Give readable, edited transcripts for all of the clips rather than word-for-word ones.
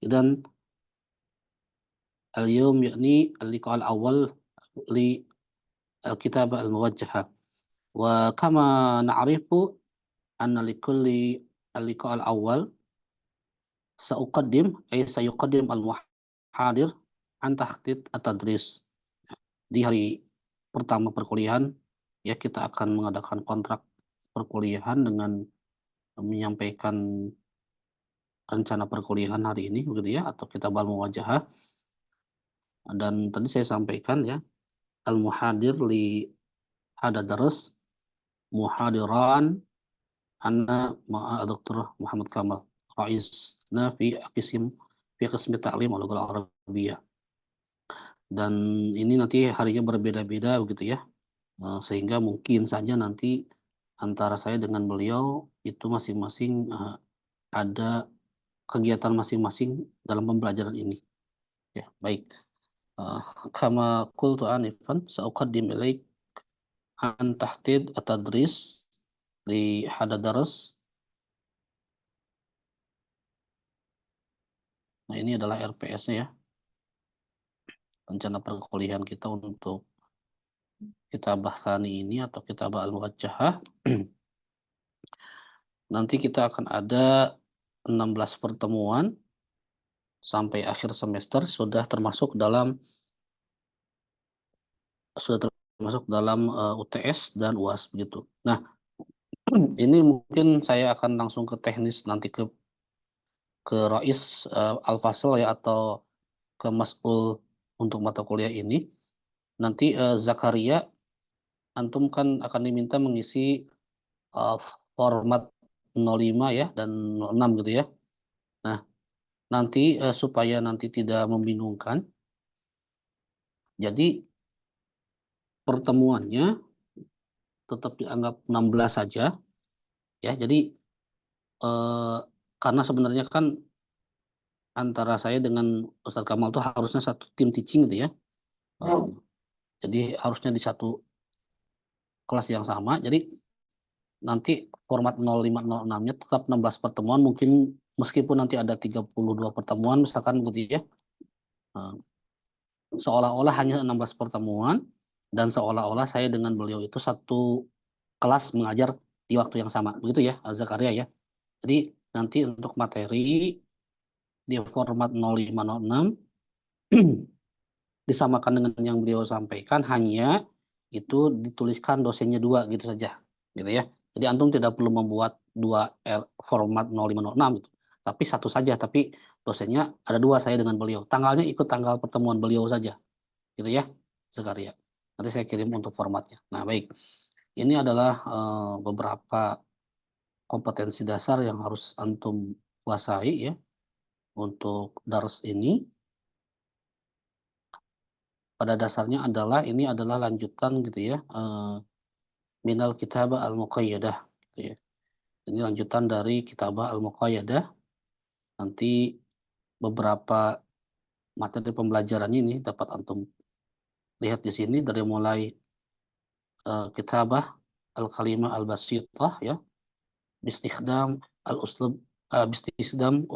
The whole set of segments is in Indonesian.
Idan al-yawm yakni al-liqa' al-awwal li al-kitabah al-muwajjahah. Wa kama na'rifu anna likulli al-liqa' al-awwal sayuqaddim al-muhadir an tahdid at-tadris. Di hari pertama perkuliahan ya kita akan mengadakan kontrak perkuliahan dengan menyampaikan rencana perkuliahan hari ini begitu ya, atau kitab al-muwajjahah. Dan tadi saya sampaikan ya, al-muhadir li hada daras muhadiran anna ma'a Dr. Muhammad Kamal Rais fi qismi ta'lim al-lughah al-arabiyyah. Dan ini nanti harinya berbeda-beda begitu ya. Sehingga mungkin saja nanti antara saya dengan beliau itu masing-masing ada kegiatan masing-masing dalam pembelajaran ini. Ya, baik. Kama qultu anifan sa'uqaddim ilaik an tahtid at-tadris li hada daras. Nah, ini adalah RPS-nya ya. Rencana perkuliahan kita untuk kitabah tsani ini atau kitabah al-muwajjahah. Nanti kita akan ada 16 pertemuan sampai akhir semester sudah termasuk dalam UTS dan UAS begitu. Nah, ini mungkin saya akan langsung ke teknis nanti ke Rais Al-Fasl ya, atau ke Mas'ul untuk mata kuliah ini. Nanti Zakaria, antum kan akan diminta mengisi format 05 ya dan 06 gitu ya. Nah, nanti supaya nanti tidak membingungkan, jadi pertemuannya tetap dianggap 16 saja ya. Jadi karena sebenarnya kan antara saya dengan Ustadz Kamal tuh harusnya satu tim teaching gitu ya. Jadi harusnya di satu kelas yang sama. Jadi nanti format 0506-nya tetap 16 pertemuan, mungkin meskipun nanti ada 32 pertemuan misalkan gitu ya. Seolah-olah hanya 16 pertemuan dan seolah-olah saya dengan beliau itu satu kelas mengajar di waktu yang sama. Begitu ya, Zakaria ya. Jadi nanti untuk materi di format 0506 disamakan dengan yang beliau sampaikan, hanya itu dituliskan dosennya dua gitu saja, gitu ya. Jadi antum tidak perlu membuat dua format 0506 gitu, tapi satu saja, tapi dosennya ada dua, saya dengan beliau. Tanggalnya ikut tanggal pertemuan beliau saja, gitu ya, Zakaria. Nanti saya kirim untuk formatnya. Nah, baik. Ini adalah beberapa kompetensi dasar yang harus antum kuasai ya untuk dars ini. Pada dasarnya adalah ini adalah lanjutan gitu ya, minal kitabah al-muqayyadah gitu ya. Ini lanjutan dari kitabah al-muqayyadah. Nanti beberapa materi pembelajarannya ini dapat antum lihat di sini dari mulai kitabah al-kalimah al-basitah ya, bistikhdam al-uslub bistikhdam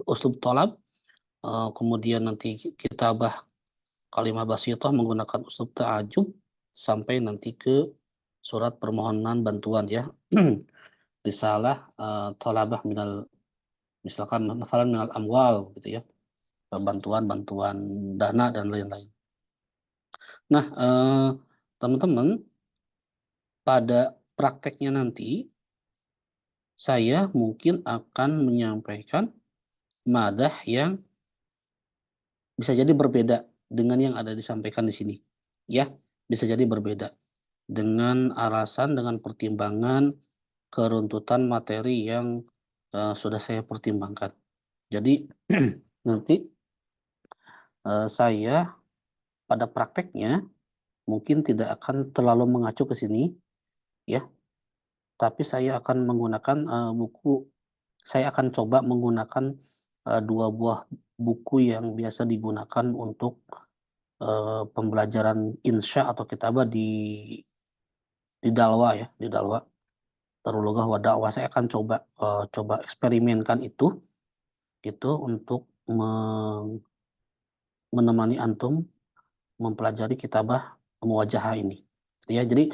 uslub talab. Kemudian nanti kitabah kalimah basitah menggunakan uslub ta'ajub sampai nanti ke surat permohonan bantuan ya. Risalah tolabah minal, misalkan masalah minal amwal gitu ya, bantuan-bantuan dana dan lain-lain. Nah, teman-teman, pada prakteknya nanti saya mungkin akan menyampaikan madah yang bisa jadi berbeda dengan yang ada disampaikan di sini. Ya, bisa jadi berbeda dengan alasan, dengan pertimbangan keruntutan materi yang sudah saya pertimbangkan. Jadi nanti saya pada prakteknya mungkin tidak akan terlalu mengacu ke sini ya, tapi saya akan menggunakan buku. Saya akan coba menggunakan dua buah buku yang biasa digunakan untuk pembelajaran insya atau kitabah di Dalwa ya, di Dalwa Darul Lughah wa Dakwah. Saya akan coba eksperimenkan itu itu untuk menemani antum mempelajari kitabah muwajahah ini. Ya, jadi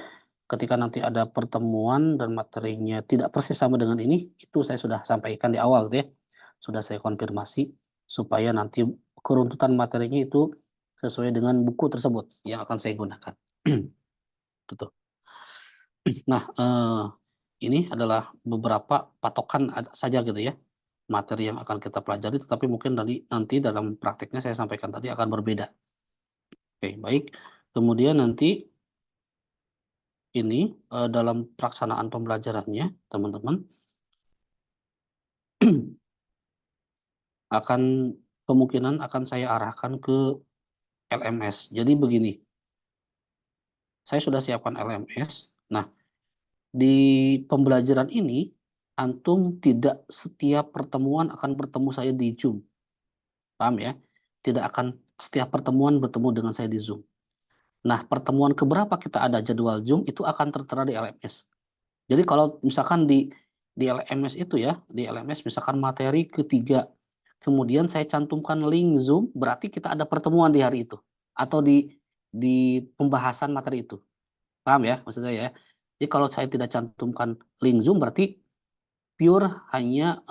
ketika nanti ada pertemuan dan materinya tidak persis sama dengan ini, itu saya sudah sampaikan di awal ya. Sudah saya konfirmasi supaya nanti keruntutan materinya itu sesuai dengan buku tersebut yang akan saya gunakan. Gitu. Nah, ini adalah beberapa patokan saja gitu ya, materi yang akan kita pelajari, tetapi mungkin nanti dalam prakteknya saya sampaikan tadi akan berbeda. Oke, baik. Kemudian nanti ini dalam pelaksanaan pembelajarannya, teman-teman, akan kemungkinan akan saya arahkan ke LMS. Jadi begini, saya sudah siapkan LMS. Nah, di pembelajaran ini, antum tidak setiap pertemuan akan bertemu saya di Zoom. Paham ya? Tidak akan setiap pertemuan bertemu dengan saya di Zoom. Nah, pertemuan keberapa kita ada jadwal Zoom itu akan tertera di LMS. Jadi kalau misalkan di LMS itu ya, di LMS misalkan materi ketiga, kemudian saya cantumkan link Zoom, berarti kita ada pertemuan di hari itu atau di pembahasan materi itu. Paham ya maksud saya ya? Jadi kalau saya tidak cantumkan link Zoom berarti pure hanya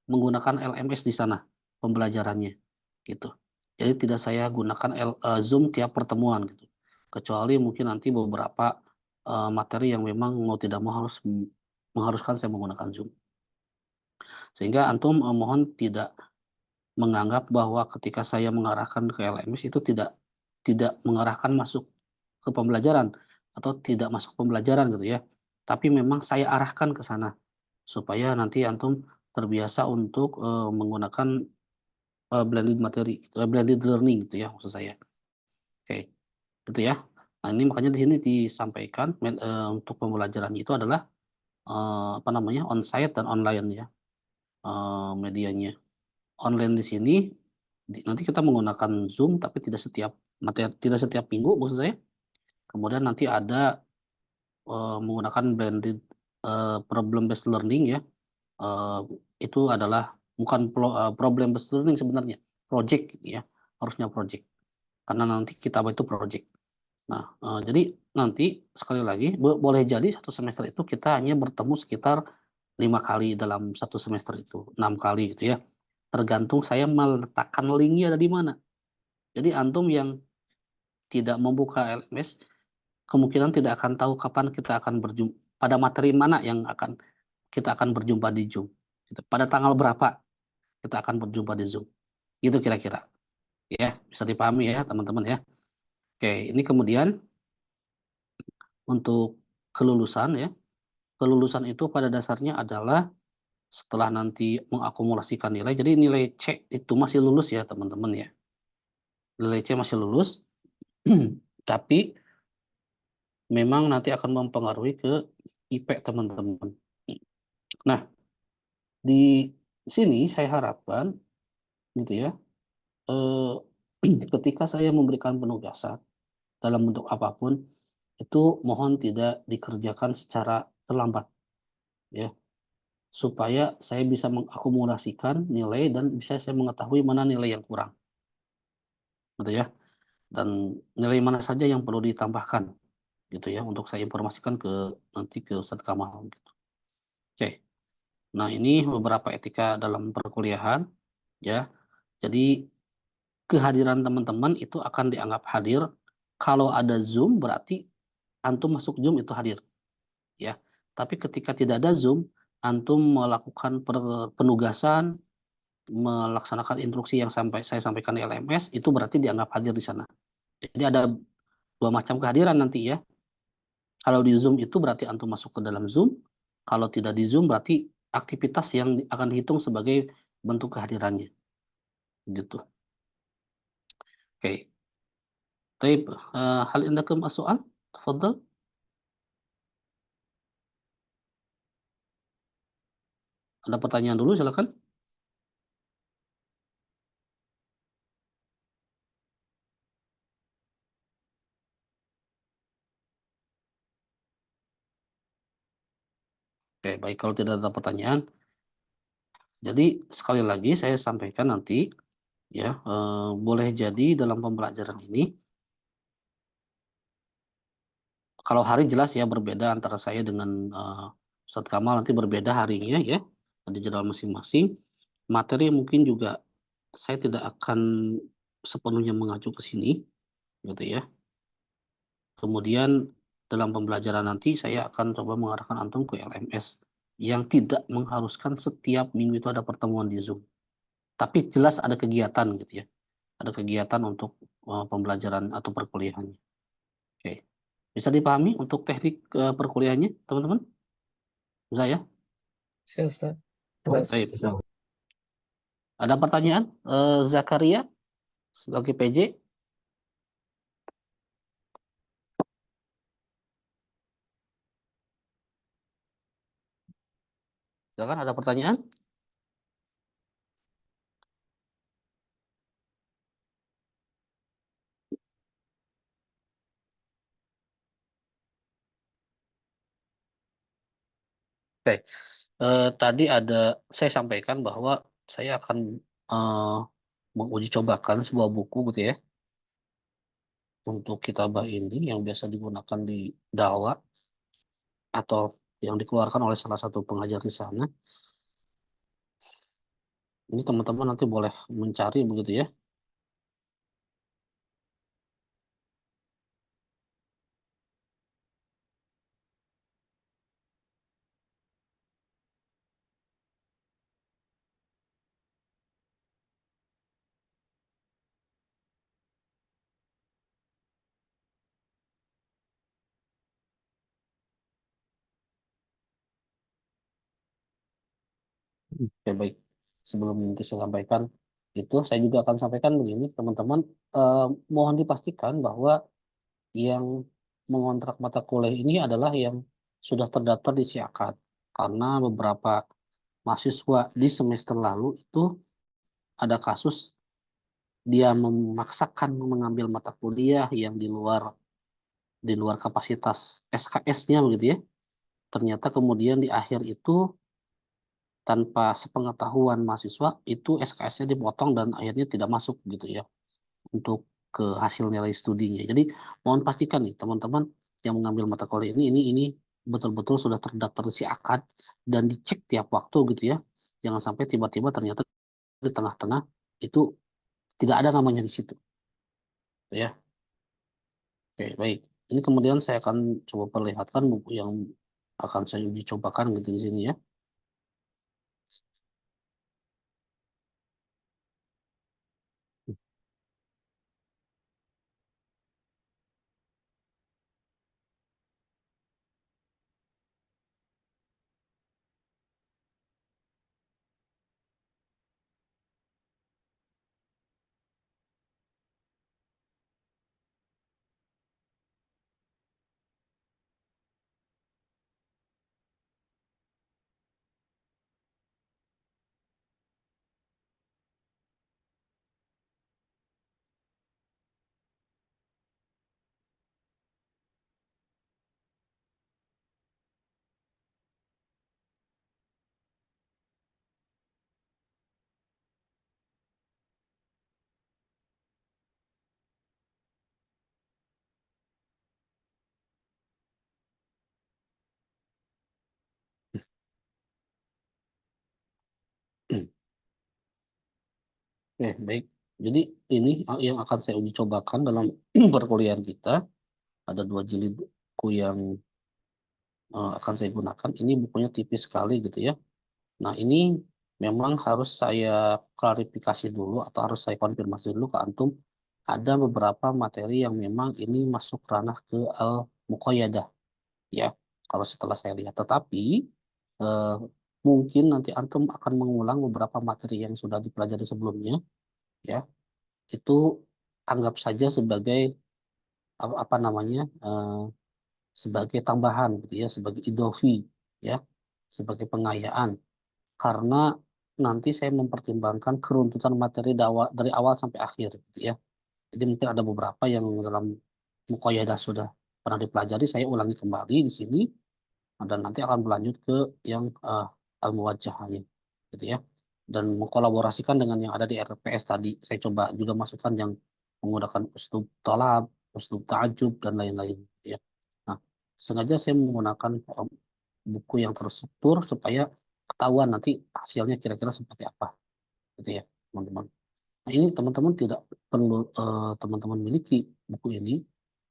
menggunakan LMS di sana pembelajarannya gitu. Jadi tidak saya gunakan Zoom tiap pertemuan gitu. Kecuali mungkin nanti beberapa materi yang memang mau tidak mau harus mengharuskan saya menggunakan Zoom. Sehingga antum mohon tidak menganggap bahwa ketika saya mengarahkan ke LMS itu tidak mengarahkan masuk ke pembelajaran atau tidak masuk pembelajaran gitu ya. Tapi memang saya arahkan ke sana supaya nanti antum terbiasa untuk menggunakan blended materi, blended learning gitu ya maksud saya. Oke, gitu ya. Nah, ini makanya di sini disampaikan untuk pembelajarannya itu adalah apa namanya? Onsite dan online ya. Medianya. Online di sini nanti kita menggunakan Zoom tapi tidak setiap minggu maksud saya. Kemudian nanti ada menggunakan blended problem based learning ya. Eh, itu adalah bukan problem based learning sebenarnya, project gitu ya. Harusnya project. Karena nanti kita itu project. Nah, jadi nanti sekali lagi boleh jadi satu semester itu kita hanya bertemu sekitar 5 kali dalam satu semester itu, 6 kali gitu ya. Tergantung saya meletakkan linknya ada di mana. Jadi antum yang tidak membuka LMS kemungkinan tidak akan tahu kapan kita akan berjumpa pada materi mana yang kita akan berjumpa di Zoom. Gitu. Pada tanggal berapa kita akan berjumpa di Zoom. Gitu kira-kira. Ya, bisa dipahami ya teman-teman ya. Oke, ini kemudian untuk kelulusan ya. Kelulusan itu pada dasarnya adalah setelah nanti mengakumulasikan nilai. Jadi nilai C itu masih lulus ya teman-teman ya. Nilai C masih lulus. Tapi memang nanti akan mempengaruhi ke IP teman-teman. Nah, di sini saya harapkan gitu ya, eh, ketika saya memberikan penugasan dalam bentuk apapun, itu mohon tidak dikerjakan secara terlambat ya, supaya saya bisa mengakumulasikan nilai dan bisa saya mengetahui mana nilai yang kurang, gitu ya, dan nilai mana saja yang perlu ditambahkan, gitu ya, untuk saya informasikan nanti ke Ustadz Kamal. Gitu. Oke, nah ini beberapa etika dalam perkuliahan ya. Jadi kehadiran teman-teman itu akan dianggap hadir. Kalau ada Zoom berarti antum masuk Zoom itu hadir, ya. Tapi ketika tidak ada Zoom, antum melakukan penugasan, melaksanakan instruksi yang saya sampaikan di LMS, itu berarti dianggap hadir di sana. Jadi ada dua macam kehadiran nanti ya. Kalau di Zoom itu berarti antum masuk ke dalam Zoom. Kalau tidak di Zoom berarti aktivitas yang akan dihitung sebagai bentuk kehadirannya. Gitu. Oke. Baik, hal indakum as-soal? Tafadhal. Ada pertanyaan dulu silakan. Oke, baik kalau tidak ada pertanyaan, Jadi sekali lagi saya sampaikan nanti ya, boleh jadi dalam pembelajaran ini kalau hari jelas ya berbeda antara saya dengan Ustadz Kamal, nanti berbeda harinya ya, ada jadwal masing-masing. Materi mungkin juga saya tidak akan sepenuhnya mengacu ke sini gitu ya. Kemudian dalam pembelajaran nanti saya akan coba mengarahkan antum ke LMS yang tidak mengharuskan setiap minggu itu ada pertemuan di Zoom. Tapi jelas ada kegiatan gitu ya. Ada kegiatan untuk pembelajaran atau perkuliahannya. Oke. Bisa dipahami untuk teknik perkuliahannya, teman-teman? Bisa ya? Bisa, Ustaz. Jelas. Baik. Ada pertanyaan? Zakaria sebagai PJ, silakan ada pertanyaan? Oke. Tadi saya sampaikan bahwa saya akan eh, menguji cobakan sebuah buku gitu ya untuk kitabah ini yang biasa digunakan di dakwah atau yang dikeluarkan oleh salah satu pengajar di sana. Ini teman-teman nanti boleh mencari begitu ya. Oke, baik. Sebelum nanti saya sampaikan itu, saya juga akan sampaikan begini, teman-teman. Eh, Mohon dipastikan bahwa yang mengontrak mata kuliah ini adalah yang sudah terdaftar di Siakat. Karena beberapa mahasiswa di semester lalu itu ada kasus dia memaksakan mengambil mata kuliah yang di luar kapasitas SKS-nya begitu ya. Ternyata kemudian di akhir itu tanpa sepengetahuan mahasiswa itu SKS-nya dipotong dan akhirnya tidak masuk gitu ya untuk ke hasil nilai studinya. Jadi mohon pastikan nih teman-teman yang mengambil mata kuliah ini betul-betul sudah terdaftar si akad dan dicek tiap waktu gitu ya. Jangan sampai tiba-tiba ternyata di tengah-tengah itu tidak ada namanya di situ ya. Oke, baik. Ini kemudian saya akan coba perlihatkan buku yang akan saya uji cobakan gitu di sini ya. Oke, baik. Jadi ini yang akan saya uji cobakan dalam perkuliahan kita. Ada dua jilid buku yang akan saya gunakan. Ini bukunya tipis sekali gitu ya. Nah, ini memang harus saya klarifikasi dulu atau harus saya konfirmasi dulu ke antum. Ada beberapa materi yang memang ini masuk ranah ke al-muqayyadah ya. Kalau setelah saya lihat, tetapi eh, mungkin nanti antum akan mengulang beberapa materi yang sudah dipelajari sebelumnya ya. Itu anggap saja sebagai apa namanya? Sebagai tambahan gitu ya, sebagai idofi ya, sebagai pengayaan. Karena nanti saya mempertimbangkan keruntutan materi dari awal sampai akhir gitu ya. Jadi mungkin ada beberapa yang dalam muqayyadah sudah pernah dipelajari, saya ulangi kembali di sini dan nanti akan berlanjut ke yang al-muwajjahahnya gitu ya. dan mengkolaborasikan dengan yang ada di RPS tadi. Saya coba juga masukkan yang menggunakan uslub talab, uslub ta'ajub, dan lain-lain. Ya. Nah, sengaja saya menggunakan buku yang terstruktur supaya ketahuan nanti hasilnya kira-kira seperti apa. Gitu ya, teman-teman. Nah, ini teman-teman tidak perlu teman-teman miliki buku ini,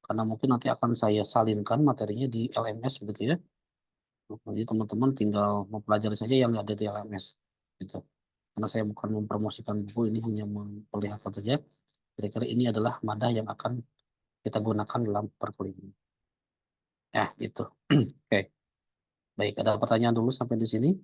karena mungkin nanti akan saya salinkan materinya di LMS begitu ya. Jadi teman-teman tinggal mempelajari saja yang ada di LMS gitu. Karena saya bukan mempromosikan buku ini, hanya memperlihatkan saja kira-kira ini adalah madah yang akan kita gunakan dalam perkuliahan. Ya, gitu. Oke. Baik, ada pertanyaan dulu sampai di sini?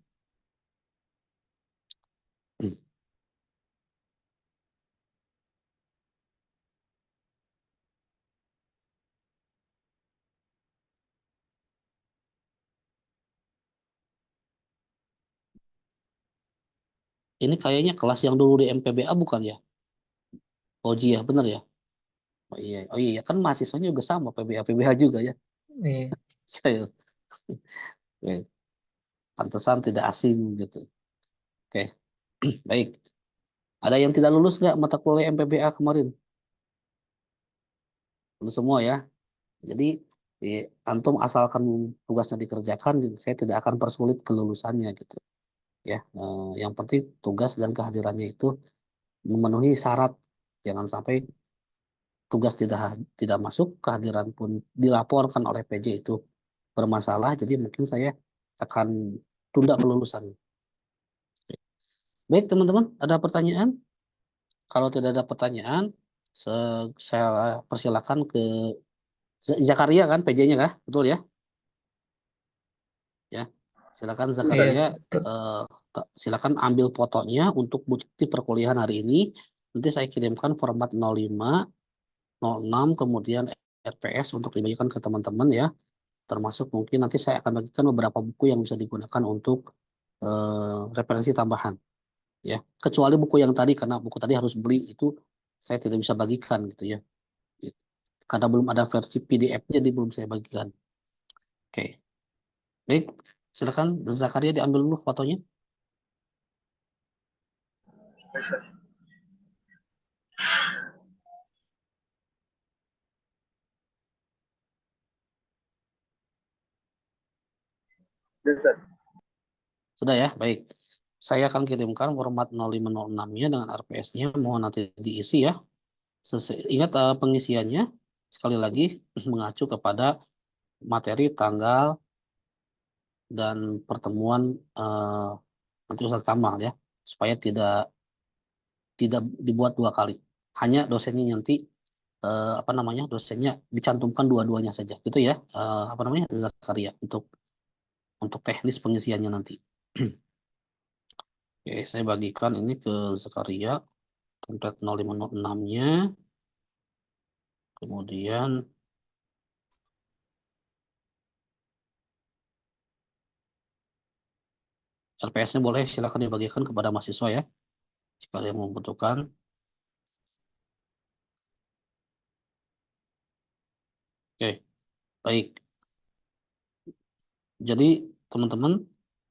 Ini kayaknya kelas yang dulu di MPBA bukan ya? Oji ya, benar ya? Oh iya, kan mahasiswanya juga sama PBA PBH juga ya. Iya. Saya Oke. Pantesan tidak asing gitu. Oke, baik. Ada yang tidak lulus nggak mata kuliah MPBA kemarin? Lulus semua ya. Jadi antum asalkan tugasnya dikerjakan, saya tidak akan persulit kelulusannya gitu. Ya, yang penting tugas dan kehadirannya itu memenuhi syarat. Jangan sampai tugas tidak masuk, kehadiran pun dilaporkan oleh PJ itu bermasalah. Jadi mungkin saya akan tunda kelulusan. Baik teman-teman, ada pertanyaan? Kalau tidak ada pertanyaan, saya persilakan ke Zakaria kan, PJ-nya kah? Betul ya? Ya, silakan Iya, Zakaria. betul. Silakan ambil fotonya untuk bukti perkuliahan hari ini. Nanti saya kirimkan format 05, 06, kemudian RPS untuk dibagikan ke teman-teman ya. Termasuk mungkin nanti saya akan bagikan beberapa buku yang bisa digunakan untuk referensi tambahan. Ya, kecuali buku yang tadi, karena buku tadi harus beli, itu saya tidak bisa bagikan gitu ya. Karena belum ada versi PDF-nya, jadi belum saya bagikan. Oke, baik. Silakan Zakaria diambil dulu fotonya. Sudah ya, baik. Saya akan kirimkan format 0506-nya dengan RPS-nya. Mohon nanti diisi ya. Ingat pengisiannya, sekali lagi mengacu kepada materi, tanggal, dan pertemuan nanti Ustadz Kamal ya. Supaya tidak dibuat dua kali. Hanya dosennya nanti dosennya dicantumkan dua-duanya saja. Gitu ya. Zakaria untuk teknis pengisiannya nanti. Oke, saya bagikan ini ke Zakaria, template 0506-nya. Kemudian RPS-nya boleh silakan dibagikan kepada mahasiswa ya, jika ada yang membutuhkan. Oke, baik. Jadi teman-teman,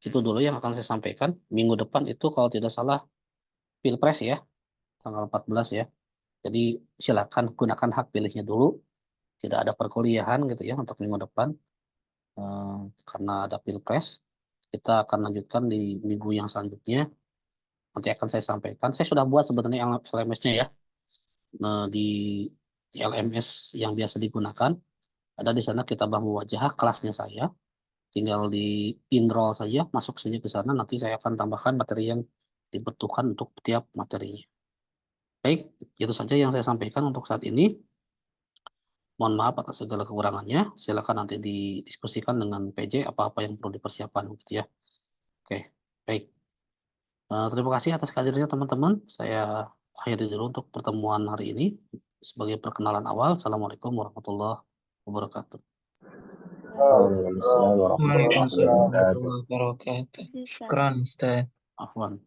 itu dulu yang akan saya sampaikan. Minggu depan itu kalau tidak salah Pilpres ya, tanggal 14 ya. Jadi silakan gunakan hak pilihnya dulu. Tidak ada perkuliahan gitu ya untuk minggu depan. Karena ada Pilpres, kita akan lanjutkan di minggu yang selanjutnya. Nanti akan saya sampaikan. Saya sudah buat sebenarnya LMS-nya ya. Di LMS yang biasa digunakan. Ada di sana kita bangun wajah kelasnya saya. Tinggal di enroll saja, masuk saja ke sana. Nanti saya akan tambahkan materi yang dibutuhkan untuk tiap materinya. Baik, itu saja yang saya sampaikan untuk saat ini. Mohon maaf atas segala kekurangannya. Silakan nanti didiskusikan dengan PJ apa-apa yang perlu dipersiapkan gitu ya. Oke, baik. Terima kasih atas kehadirannya teman-teman. Saya akhiri dulu untuk pertemuan hari ini. Sebagai perkenalan awal, Assalamualaikum warahmatullahi wabarakatuh. Waalaikumsalam warahmatullahi wabarakatuh. Syukran, Ustaz. Afwan.